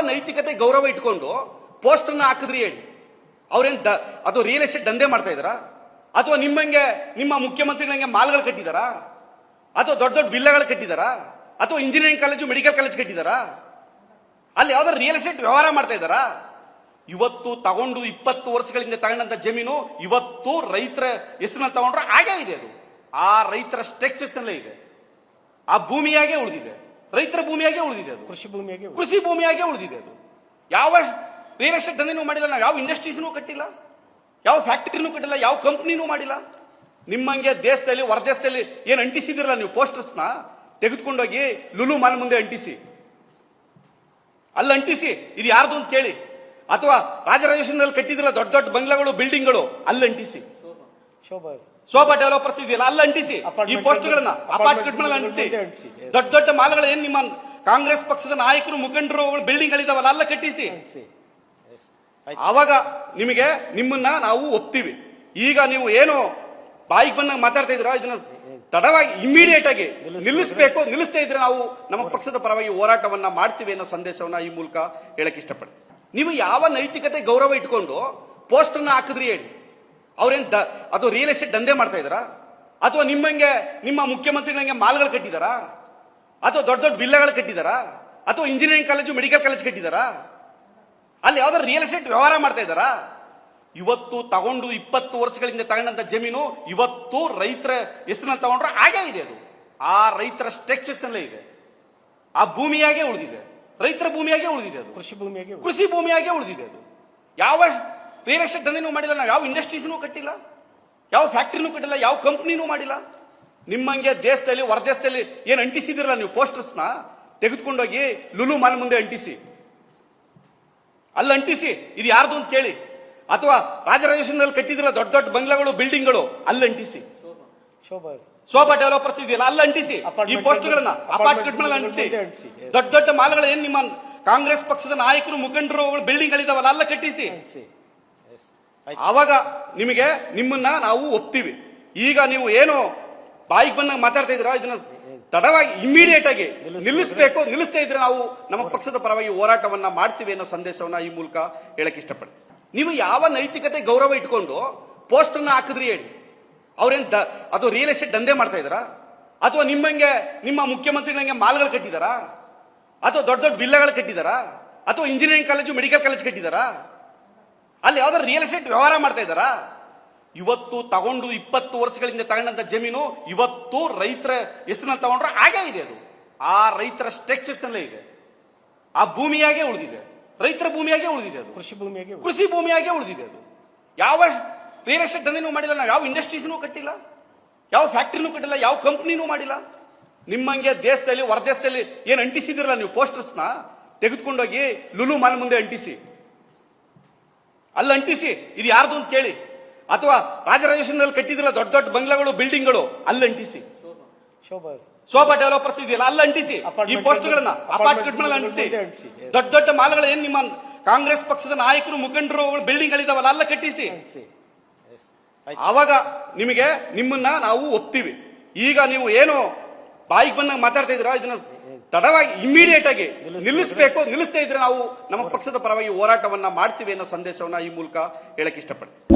ನೈತಿಕತೆ ಗೌರವ ಇಟ್ಕೊಂಡು ಪೋಸ್ಟರ್ನ ಹಾಕಿದ್ರಿ ಹೇಳಿ? ಅವ್ರೇನ್ ಅದು ರಿಯಲ್ ಎಸ್ಟೇಟ್ ದಂಧೆ ಮಾಡ್ತಾ ಇದ್ದಾರಾ? ಅಥವಾ ನಿಮ್ಮಂಗೆ ನಿಮ್ಮ ಮುಖ್ಯಮಂತ್ರಿಗಳಂಗೆ ಮಾಲ್ಗಳು ಕಟ್ಟಿದಾರಾ? ಅಥವಾ ದೊಡ್ಡ ದೊಡ್ಡ ಬಿಲ್ಲೆಗಳು ಕಟ್ಟಿದಾರಾ? ಅಥವಾ ಇಂಜಿನಿಯರಿಂಗ್ ಕಾಲೇಜು ಮೆಡಿಕಲ್ ಕಾಲೇಜ್ ಕಟ್ಟಿದಾರಾ? ಅಲ್ಲಿ ಯಾವ್ದಾದ್ರು ರಿಯಲ್ ಎಸ್ಟೇಟ್ ವ್ಯವಹಾರ ಮಾಡ್ತಾ ಇದ್ದಾರಾ? ಇವತ್ತು ತಗೊಂಡು 20 ವರ್ಷಗಳಿಂದ ತಗೊಂಡಂತ ಜಮೀನು ಇವತ್ತು ರೈತರ ಹೆಸರಿನಲ್ಲಿ ತಗೊಂಡ್ರೆ ಹಾಗೇ ಇದೆ. ಅದು ಆ ರೈತರ ಸ್ಟ್ರಕ್ಚರ್ಸ್ನಲ್ಲೇ ಇದೆ. ಆ ಭೂಮಿಯಾಗೆ ಉಳಿದಿದೆ, ರೈತರ ಭೂಮಿಯಾಗೆ ಉಳಿದಿದೆ, ಅದು ಕೃಷಿ ಭೂಮಿಯಾಗೆ ಉಳಿದಿದೆ. ಅದು ಯಾವ ರಿಯಲ್ ಎಸ್ಟೇಟ್ ದಂಧೆನೂ ಮಾಡಿಲ್ಲ, ನಾವು ಯಾವ ಇಂಡಸ್ಟ್ರೀಸ್ನೂ ಕಟ್ಟಿಲ್ಲ, ಯಾವ ಫ್ಯಾಕ್ಟರಿನೂ ಕಟ್ಟಿಲ್ಲ, ಯಾವ ಕಂಪ್ನಿನೂ ಮಾಡಿಲ್ಲ. ನಿಮ್ಮಂಗೆ ದೇಶದಲ್ಲಿ ಹೊರದೇಶದಲ್ಲಿ ಏನು ಅಂಟಿಸಿದಿರಲ್ಲ ನೀವು ಪೋಸ್ಟರ್ಸ್ನ ತೆಗೆದುಕೊಂಡೋಗಿ ಲುಲು ಮಾಲ್ ಮುಂದೆ ಅಂಟಿಸಿ, ಅಲ್ಲಿ ಅಂಟಿಸಿ ಇದು ಯಾರ್ದು ಅಂತ ಕೇಳಿ, ಅಥವಾ ರಾಜರಾಜೇಶ್ವರದಲ್ಲಿ ಕಟ್ಟಿದಿಲ್ಲ ದೊಡ್ಡ ದೊಡ್ಡ ಬಂಗ್ಲಾಗಳು ಬಿಲ್ಡಿಂಗ್ಗಳು ಅಲ್ಲಿ ಅಂಟಿಸಿ, ಶೋಭಾ ಡೆವಲಪರ್ಸ್ ಇದೆಯಲ್ಲ ಅಲ್ಲಿ ಅಂಟಿಸಿ, ಈ ಪೋಸ್ಟ್ಗಳನ್ನ ಅಪಾರ್ಟ್ಮೆಂಟ್ ಅಂಟಿಸಿ, ದೊಡ್ಡ ದೊಡ್ಡ ಮಾಲ್ಗಳು ಏನ್ ನಿಮ್ಮ ಕಾಂಗ್ರೆಸ್ ಪಕ್ಷದ ನಾಯಕರು ಮುಖಂಡರು ಬಿಲ್ಡಿಂಗ್ ಗಳಿದಾವಲ್ಲ ಅಲ್ಲ ಕಟ್ಟಿಸಿ. ಆವಾಗ ನಿಮ್ಮನ್ನ ನಾವು ಒಪ್ತೀವಿ. ಈಗ ನೀವು ಏನು ಬಾಯಿಗೆ ಬಂದಾಗ ಮಾತಾಡ್ತಾ ಇದ್ರ ಇದನ್ನ ತಡವಾಗಿ ಇಮಿಡಿಯೇಟ್ ಆಗಿ ನಿಲ್ಲಿಸಬೇಕು. ನಿಲ್ಲಿಸ್ತಾ ಇದ್ರೆ ನಾವು ನಮ್ಮ ಪಕ್ಷದ ಪರವಾಗಿ ಹೋರಾಟವನ್ನ ಮಾಡ್ತೀವಿ ಅನ್ನೋ ಸಂದೇಶವನ್ನ ಈ ಮೂಲಕ ಹೇಳಕ್ ಇಷ್ಟಪಡ್ತೀವಿ. ನೀವು ಯಾವ ನೈತಿಕತೆ ಗೌರವ ಇಟ್ಕೊಂಡು ಪೋಸ್ಟರ್ನ ಹಾಕಿದ್ರಿ ಹೇಳಿ? ಅವ್ರೇನ್ ಅದು ರಿಯಲ್ ಎಸ್ಟೇಟ್ ದಂಧೆ ಮಾಡ್ತಾ ಇದ್ದಾರಾ? ಅಥವಾ ನಿಮ್ಮಂಗೆ ನಿಮ್ಮ ಮುಖ್ಯಮಂತ್ರಿಗಳಂಗೆ ಮಾಲ್ಗಳು ಕಟ್ಟಿದಾರಾ? ಅಥವಾ ದೊಡ್ಡ ದೊಡ್ಡ ಬಿಲ್ಲೆಗಳು ಕಟ್ಟಿದಾರಾ? ಅಥವಾ ಇಂಜಿನಿಯರಿಂಗ್ ಕಾಲೇಜು ಮೆಡಿಕಲ್ ಕಾಲೇಜ್ ಕಟ್ಟಿದಾರಾ? ಅಲ್ಲಿ ಯಾವ್ದಾದ್ರು ರಿಯಲ್ ಎಸ್ಟೇಟ್ ವ್ಯವಹಾರ ಮಾಡ್ತಾ ಇದ್ದಾರಾ? ಇವತ್ತು ತಗೊಂಡು 20 ವರ್ಷಗಳಿಂದ ತಗೊಂಡಂತ ಜಮೀನು ಇವತ್ತು ರೈತರ ಹೆಸರಿನಲ್ಲಿ ತಗೊಂಡ್ರೆ ಹಾಗೇ ಇದೆ. ಅದು ಆ ರೈತರ ಸ್ಟ್ರಕ್ಚರ್ಸ್ನಲ್ಲೇ ಇದೆ. ಆ ಭೂಮಿಯಾಗೆ ಉಳಿದಿದೆ, ರೈತರ ಭೂಮಿಯಾಗೆ ಉಳಿದಿದೆ, ಅದು ಕೃಷಿ ಭೂಮಿಯಾಗೆ ಉಳಿದಿದೆ. ಅದು ಯಾವ ರಿಯಲ್ ಎಸ್ಟೇಟ್ ದಂಧೆನೂ ಮಾಡಿಲ್ಲ, ನಾವು ಯಾವ ಇಂಡಸ್ಟ್ರೀಸ್ನೂ ಕಟ್ಟಿಲ್ಲ, ಯಾವ ಫ್ಯಾಕ್ಟರಿನೂ ಕಟ್ಟಿಲ್ಲ, ಯಾವ ಕಂಪ್ನಿನೂ ಮಾಡಿಲ್ಲ. ನಿಮ್ಮಂಗೆ ದೇಶದಲ್ಲಿ ಹೊರದೇಶದಲ್ಲಿ ಏನು ಅಂಟಿಸಿದಿರಲ್ಲ ನೀವು ಪೋಸ್ಟರ್ಸ್ನ ತೆಗೆದುಕೊಂಡೋಗಿ ಲುಲು ಮಾಲ್ ಮುಂದೆ ಅಂಟಿಸಿ, ಅಲ್ಲಿ ಅಂಟಿಸಿ ಇದು ಯಾರ್ದು ಅಂತ ಕೇಳಿ, ಅಥವಾ ರಾಜರಾಜೇಶ್ವರದಲ್ಲಿ ಕಟ್ಟಿದಿಲ್ಲ ದೊಡ್ಡ ದೊಡ್ಡ ಬಂಗ್ಲಾಗಳು ಬಿಲ್ಡಿಂಗ್ಗಳು ಅಲ್ಲಿ ಅಂಟಿಸಿ, ಶೋಭಾ ಡೆವಲಪರ್ಸ್ ಇದೆಯಲ್ಲ ಅಲ್ಲಿ ಅಂಟಿಸಿ, ಈ ಪೋಸ್ಟ್ಗಳನ್ನ ಅಪಾರ್ಟ್ಮೆಂಟ್ ಅಂಟಿಸಿ, ದೊಡ್ಡ ದೊಡ್ಡ ಮಾಲ್ಗಳು ಏನ್ ನಿಮ್ಮ ಕಾಂಗ್ರೆಸ್ ಪಕ್ಷದ ನಾಯಕರು ಮುಖಂಡರು ಬಿಲ್ಡಿಂಗ್ ಗಳಿದಾವಲ್ಲ ಅಲ್ಲ ಕಟ್ಟಿಸಿ. ಆವಾಗ ನಿಮ್ಮನ್ನ ನಾವು ಒಪ್ತೀವಿ. ಈಗ ನೀವು ಏನು ಬಾಯಿಗೆ ಬಂದಾಗ ಮಾತಾಡ್ತಾ ಇದ್ರ ಇದನ್ನ ತಡವಾಗಿ ಇಮಿಡಿಯೇಟ್ ಆಗಿ ನಿಲ್ಲಿಸಬೇಕು. ನಿಲ್ಲಿಸ್ತಾ ಇದ್ರೆ ನಾವು ನಮ್ಮ ಪಕ್ಷದ ಪರವಾಗಿ ಹೋರಾಟವನ್ನ ಮಾಡ್ತೀವಿ ಅನ್ನೋ ಸಂದೇಶವನ್ನ ಈ ಮೂಲಕ ಹೇಳಕ್ ಇಷ್ಟಪಡ್ತೀವಿ. ನೀವು ಯಾವ ನೈತಿಕತೆ ಗೌರವ ಇಟ್ಕೊಂಡು ಪೋಸ್ಟರ್ನ ಹಾಕಿದ್ರಿ ಹೇಳಿ? ಅವ್ರೇನ್ ಅದು ರಿಯಲ್ ಎಸ್ಟೇಟ್ ದಂಧೆ ಮಾಡ್ತಾ ಇದ್ದಾರಾ? ಅಥವಾ ನಿಮ್ಮಂಗೆ ನಿಮ್ಮ ಮುಖ್ಯಮಂತ್ರಿಗಳಂಗೆ ಮಾಲ್ಗಳು ಕಟ್ಟಿದಾರಾ? ಅಥವಾ ದೊಡ್ಡ ದೊಡ್ಡ ಬಿಲ್ಲೆಗಳು ಕಟ್ಟಿದಾರಾ? ಅಥವಾ ಇಂಜಿನಿಯರಿಂಗ್ ಕಾಲೇಜು ಮೆಡಿಕಲ್ ಕಾಲೇಜ್ ಕಟ್ಟಿದಾರಾ? ಅಲ್ಲಿ ಯಾವ್ದಾದ್ರು ರಿಯಲ್ ಎಸ್ಟೇಟ್ ವ್ಯವಹಾರ ಮಾಡ್ತಾ ಇದ್ದಾರಾ? ಇವತ್ತು ತಗೊಂಡು 20 ವರ್ಷಗಳಿಂದ ತಗೊಂಡಂತ ಜಮೀನು ಇವತ್ತು ರೈತರ ಹೆಸರಿನಲ್ಲಿ ತಗೊಂಡ್ರೆ ಹಾಗೇ ಇದೆ. ಅದು ಆ ರೈತರ ಸ್ಟ್ರಕ್ಚರ್ಸ್ನಲ್ಲೇ ಇದೆ. ಆ ಭೂಮಿಯಾಗೆ ಉಳಿದಿದೆ, ರೈತರ ಭೂಮಿಯಾಗೆ ಉಳಿದಿದೆ, ಅದು ಕೃಷಿ ಭೂಮಿಯಾಗೆ ಉಳಿದಿದೆ. ಅದು ಯಾವ ರಿಯಲ್ ಎಸ್ಟೇಟ್ ದಂಧೆನೂ ಮಾಡಿಲ್ಲ, ನಾವು ಯಾವ ಇಂಡಸ್ಟ್ರೀಸ್ನೂ ಕಟ್ಟಿಲ್ಲ, ಯಾವ ಫ್ಯಾಕ್ಟರಿನೂ ಕಟ್ಟಿಲ್ಲ, ಯಾವ ಕಂಪ್ನಿನೂ ಮಾಡಿಲ್ಲ. ನಿಮ್ಮಂಗೆ ದೇಶದಲ್ಲಿ ಹೊರದೇಶದಲ್ಲಿ ಏನು ಅಂಟಿಸಿದಿರಲ್ಲ ನೀವು ಪೋಸ್ಟರ್ಸ್ನ ತೆಗೆದುಕೊಂಡೋಗಿ ಲುಲು ಮಾಲ್ ಮುಂದೆ ಅಂಟಿಸಿ, ಅಲ್ಲಿ ಅಂಟಿಸಿ ಇದು ಯಾರ್ದು ಅಂತ ಕೇಳಿ, ಅಥವಾ ರಾಜರಾಜೇಶ್ವರದಲ್ಲಿ ಕಟ್ಟಿದಿಲ್ಲ ದೊಡ್ಡ ದೊಡ್ಡ ಬಂಗ್ಲಾಗಳು ಬಿಲ್ಡಿಂಗ್ಗಳು ಅಲ್ಲಿ ಅಂಟಿಸಿ, ಶೋಭಾ ಡೆವಲಪರ್ಸ್ ಇದೆಯಲ್ಲ ಅಲ್ಲಿ ಅಂಟಿಸಿ, ಈ ಪೋಸ್ಟ್ಗಳನ್ನ ಅಪಾರ್ಟ್ಮೆಂಟ್ ಅಂಟಿಸಿ, ದೊಡ್ಡ ದೊಡ್ಡ ಮಾಲ್ಗಳು ಏನ್ ನಿಮ್ಮ ಕಾಂಗ್ರೆಸ್ ಪಕ್ಷದ ನಾಯಕರು ಮುಖಂಡರು ಬಿಲ್ಡಿಂಗ್ ಗಳಿದಾವಲ್ಲ ಅಲ್ಲ ಕಟ್ಟಿಸಿ. ಆವಾಗ ನಿಮ್ಮನ್ನ ನಾವು ಒಪ್ತೀವಿ. ಈಗ ನೀವು ಏನು ಬಾಯಿಗೆ ಬಂದಾಗ ಮಾತಾಡ್ತಾ ಇದ್ರ ಇದನ್ನ ತಡವಾಗಿ ಇಮಿಡಿಯೇಟ್ ಆಗಿ ನಿಲ್ಲಿಸಬೇಕು. ನಿಲ್ಲಿಸ್ತಾ ಇದ್ರೆ ನಾವು ನಮ್ಮ ಪಕ್ಷದ ಪರವಾಗಿ ಹೋರಾಟವನ್ನ ಮಾಡ್ತೀವಿ ಅನ್ನೋ ಸಂದೇಶವನ್ನ ಈ ಮೂಲಕ ಹೇಳಕ್ ಇಷ್ಟಪಡ್ತೀವಿ.